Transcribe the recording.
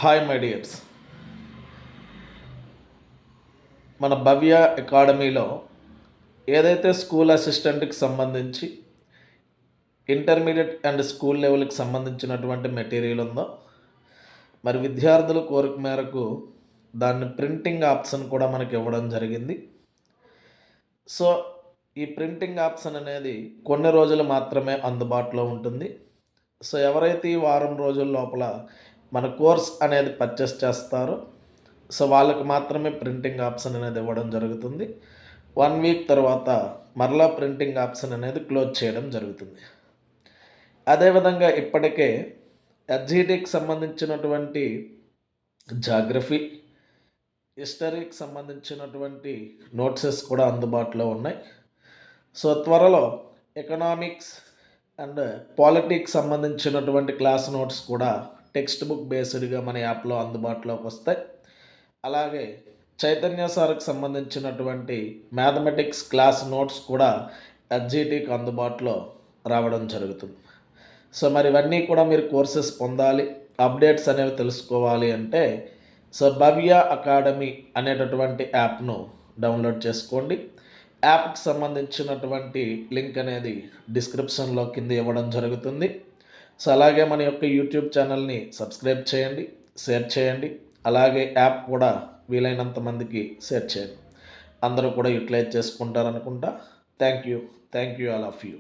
Hi my dears. మన భవ్య అకాడమీలో ఏదైతే స్కూల్ అసిస్టెంట్కి సంబంధించి ఇంటర్మీడియట్ అండ్ స్కూల్ లెవెల్కి సంబంధించినటువంటి మెటీరియల్ ఉందో, మరి విద్యార్థుల కోరిక మేరకు దాన్ని ప్రింటింగ్ ఆప్షన్ కూడా మనకి ఇవ్వడం జరిగింది. సో ఈ ప్రింటింగ్ ఆప్షన్ అనేది కొన్ని రోజులు మాత్రమే అందుబాటులో ఉంటుంది. సో ఎవరైతే ఈ వారం రోజుల లోపల మన కోర్స్ అనేది పర్చేస్ చేస్తారో, సో వాళ్ళకి మాత్రమే ప్రింటింగ్ ఆప్షన్ అనేది ఇవ్వడం జరుగుతుంది. 1 వీక్ తర్వాత మరలా ప్రింటింగ్ ఆప్షన్ అనేది క్లోజ్ చేయడం జరుగుతుంది. అదేవిధంగా ఇప్పటికే ఎస్జిటికి సంబంధించినటువంటి జాగ్రఫీ, హిస్టరీకి సంబంధించినటువంటి నోట్సెస్ కూడా అందుబాటులో ఉన్నాయి. సో త్వరలో ఎకనామిక్స్ అండ్ పాలిటిక్స్ సంబంధించినటువంటి క్లాస్ నోట్స్ కూడా టెక్స్ట్ బుక్ బేస్డ్గా మన యాప్లో అందుబాటులోకి వస్తాయి. అలాగే చైతన్య సార్కి సంబంధించినటువంటి మ్యాథమెటిక్స్ క్లాస్ నోట్స్ కూడా ఎస్జిటికి అందుబాటులో రావడం జరుగుతుంది. సో మరి ఇవన్నీ కూడా మీరు కోర్సెస్ పొందాలి, అప్డేట్స్ అనేవి తెలుసుకోవాలి అంటే సో భవ్య అకాడమీ అనేటటువంటి యాప్ను డౌన్లోడ్ చేసుకోండి. యాప్కి సంబంధించినటువంటి లింక్ అనేది డిస్క్రిప్షన్లో కింద ఇవ్వడం జరుగుతుంది. సో అలాగే మన యొక్క యూట్యూబ్ ఛానల్ని సబ్స్క్రైబ్ చేయండి, షేర్ చేయండి. అలాగే యాప్ కూడా వీలైనంత మందికి షేర్ చేయండి. అందరూ కూడా యూటిలైజ్ చేసుకుంటారనుకుంటా. Thank you all of you.